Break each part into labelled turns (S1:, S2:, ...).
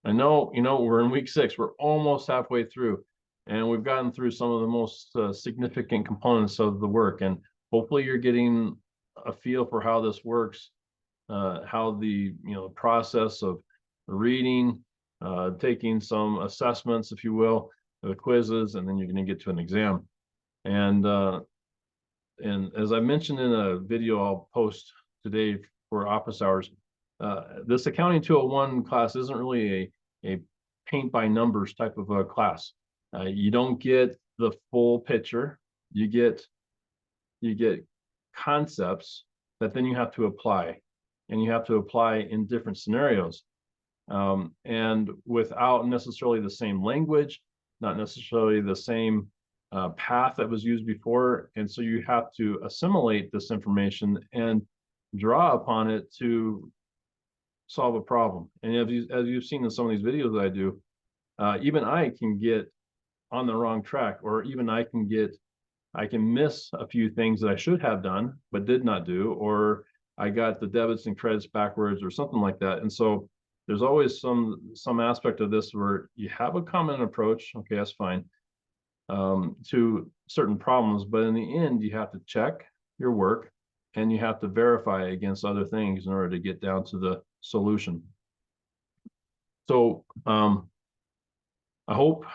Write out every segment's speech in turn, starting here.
S1: I know, we're in week 6. We're almost halfway through, and we've gotten through some of the most significant components of the work. And hopefully you're getting a feel for how this works, how the, process of reading, taking some assessments, if you will, the quizzes, and then you're going to get to an exam. And as I mentioned in a video I'll post today for office hours, this accounting 201 class isn't really a paint by numbers type of a class. You don't get the full picture. You get concepts that then you have to apply, and you have to apply in different scenarios, and without necessarily the same language, not necessarily the same path that was used before. And so you have to assimilate this information and draw upon it to solve a problem. And as you've seen in some of these videos that I do, even I can get on the wrong track, or even I can miss a few things that I should have done but did not do, or I got the debits and credits backwards or something like that. And so there's always some aspect of this where you have a common approach, okay, that's fine, to certain problems, but in the end you have to check your work and you have to verify against other things in order to get down to the solution. So I hope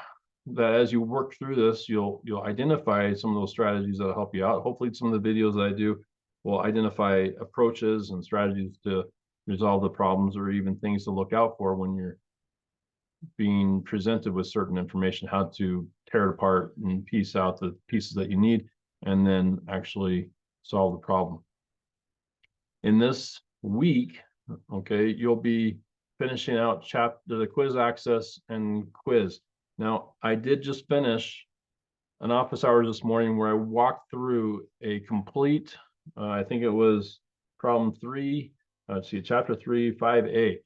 S1: that as you work through this, you'll identify some of those strategies that'll help you out. Hopefully some of the videos that I do will identify approaches and strategies to resolve the problems, or even things to look out for when you're being presented with certain information, how to tear it apart and piece out the pieces that you need, and then actually solve the problem. In this week, okay, you'll be finishing out the quiz access and quiz. Now, I did just finish an office hours this morning where I walked through a complete, I think it was problem 3, chapter 3, 5A,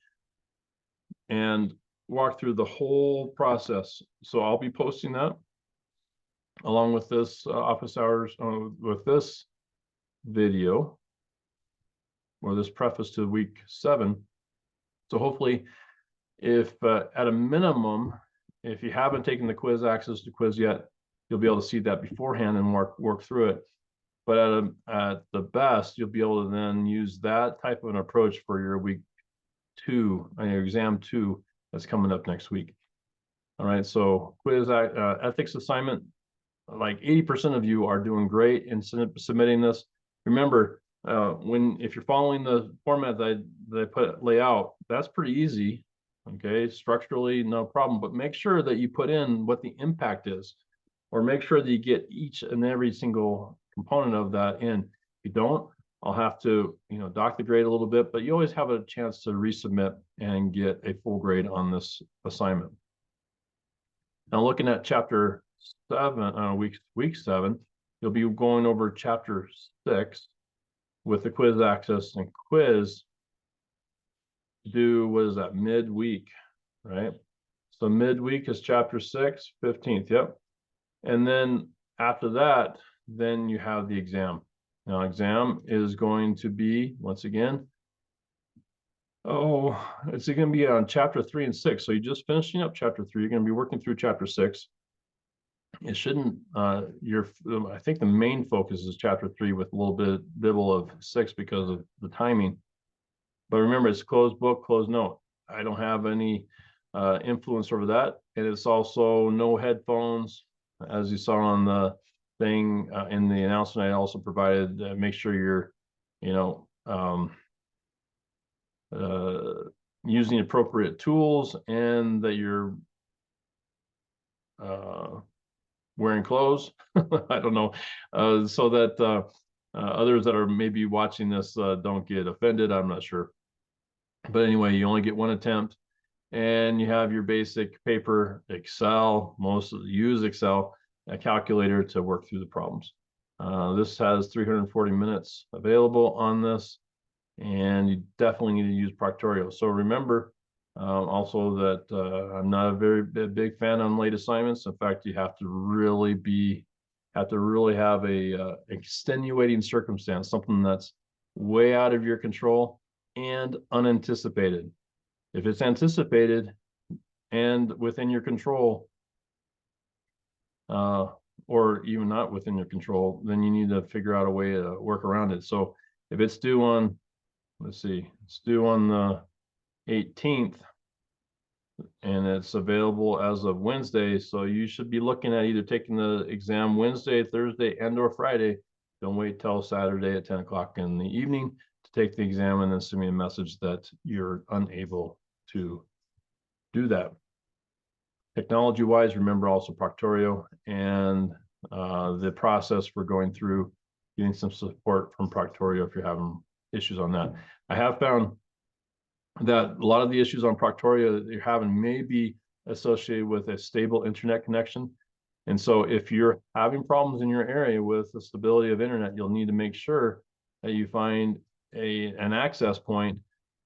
S1: and walk through the whole process. So I'll be posting that along with this office hours, with this video, or this preface to week 7. So hopefully, if at a minimum, if you haven't taken the quiz access to quiz yet, you'll be able to see that beforehand and work through it. But at the best, you'll be able to then use that type of an approach for your week 2, your exam 2 that's coming up next week. All right, so quiz ethics assignment, like 80% of you are doing great in submitting this. Remember, if you're following the format that I lay out, that's pretty easy. Okay, structurally, no problem, but make sure that you put in what the impact is, or make sure that you get each and every single component of that in. If you don't, I'll have to, dock the grade a little bit, but you always have a chance to resubmit and get a full grade on this assignment. Now, looking at chapter 7, week 7, you'll be going over chapter 6 with the quiz access and quiz due, what is that, midweek, right? So midweek is chapter 6, 15th, yep. And then after that, then you have the exam. Now, exam is going to be, once again, it's going to be on chapter 3 and 6. So you're just finishing up chapter 3. You're going to be working through chapter 6. It shouldn't, I think the main focus is chapter 3 with a little bit of 6 because of the timing. But remember, it's closed book, closed note. I don't have any influence over that. And it's also no headphones, as you saw on the thing in the announcement I also provided. Make sure you're, using appropriate tools, and that you're wearing clothes. I don't know, so that others that are maybe watching this don't get offended. I'm not sure. But anyway, you only get one attempt, and you have your basic paper, Excel, most of use Excel, a calculator to work through the problems. This has 340 minutes available on this, and you definitely need to use Proctorio. So remember also that I'm not a very big fan on late assignments. In fact, you have to really have a extenuating circumstance, something that's way out of your control and unanticipated. If it's anticipated, and within your control, or even not within your control, then you need to figure out a way to work around it. So if it's due on, let's see, it's due on the 18th and it's available as of Wednesday. So you should be looking at either taking the exam Wednesday, Thursday, and or Friday. Don't wait till Saturday at 10 o'clock in the evening to take the exam and then send me a message that you're unable to do that. Technology-wise, remember also Proctorio and the process for going through getting some support from Proctorio if you're having issues on that. I have found that a lot of the issues on Proctorio that you're having may be associated with a stable internet connection. And so if you're having problems in your area with the stability of internet, you'll need to make sure that you find an access point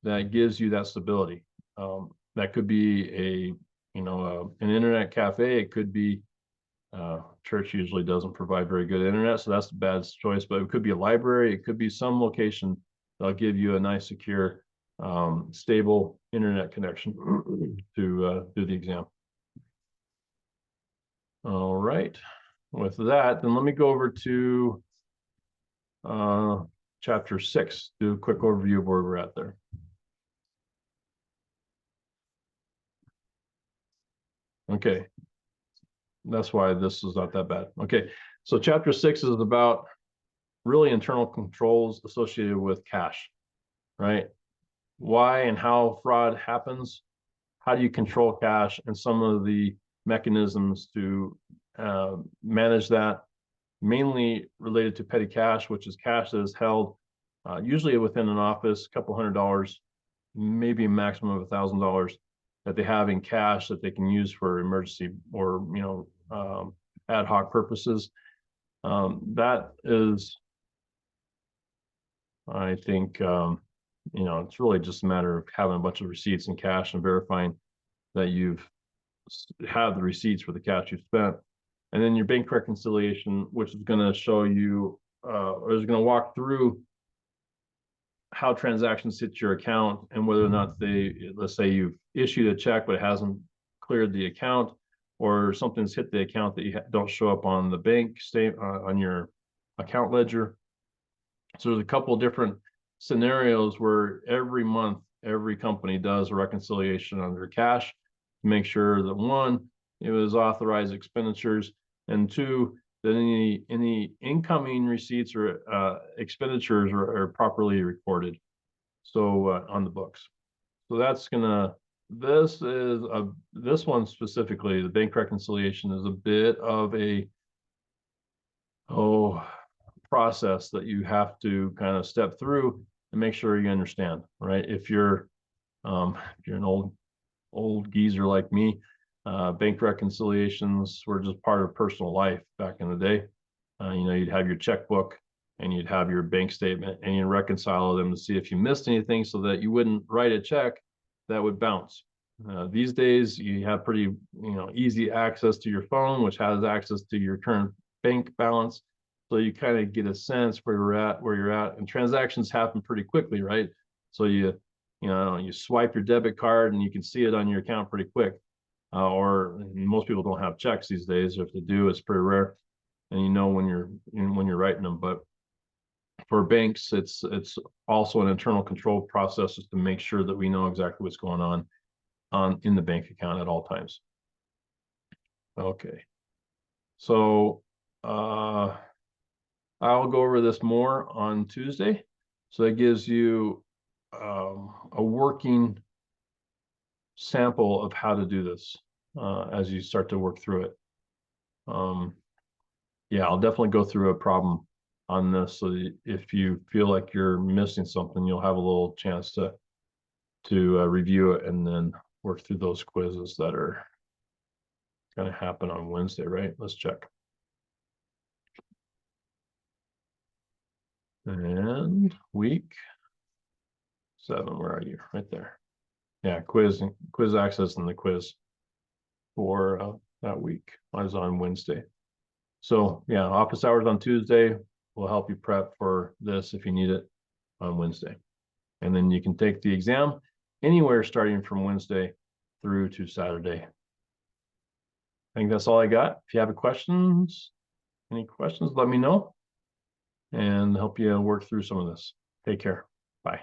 S1: that gives you that stability. That could be an internet cafe. It could be church usually doesn't provide very good internet, so that's the bad choice. But it could be a library. It could be some location that'll give you a nice, secure, stable internet connection to do the exam. All right. With that, then let me go over to chapter 6. Do a quick overview of where we're at there. Okay. That's why this is not that bad. Okay. So chapter 6 is about really internal controls associated with cash, right? Why and how fraud happens, how do you control cash, and some of the mechanisms to manage that, mainly related to petty cash, which is cash that is held usually within an office, a couple $100, maybe a maximum of $1,000 that they have in cash that they can use for emergency or ad hoc purposes. That is, I think, it's really just a matter of having a bunch of receipts and cash and verifying that you've had the receipts for the cash you've spent. And then your bank reconciliation, which is going to show you, or is going to walk through how transactions hit your account and whether or not let's say you've issued a check, but it hasn't cleared the account, or something's hit the account that you don't show up on the bank statement, on your account ledger. So there's a couple of different scenarios where every month, every company does a reconciliation under cash to make sure that one, it was authorized expenditures, and two, that any incoming receipts or expenditures are properly recorded. So on the books. So that's gonna, this one specifically, the bank reconciliation is a bit of a process that you have to kind of step through and make sure you understand, right? If you're an old geezer like me, bank reconciliations were just part of personal life back in the day. You'd have your checkbook and you'd have your bank statement and you reconcile them to see if you missed anything so that you wouldn't write a check that would bounce. These days you have pretty easy access to your phone, which has access to your current bank balance. So you kind of get a sense where you're at, and transactions happen pretty quickly, right? So you swipe your debit card and you can see it on your account pretty quick. Or most people don't have checks these days, or if they do, it's pretty rare. And when you're writing them. But for banks, it's also an internal control process just to make sure that we know exactly what's going on in the bank account at all times. Okay, so I'll go over this more on Tuesday. So that gives you a working sample of how to do this as you start to work through it. Yeah, I'll definitely go through a problem on this, so that if you feel like you're missing something, you'll have a little chance to review it and then work through those quizzes that are going to happen on Wednesday, right? Let's check. And week 7, where are you? Right there. Yeah, quiz access and the quiz for that week is on Wednesday. So yeah, office hours on Tuesday will help you prep for this if you need it on Wednesday. And then you can take the exam anywhere starting from Wednesday through to Saturday. I think that's all I got. If you have any questions, let me know and help you work through some of this. Take care. Bye.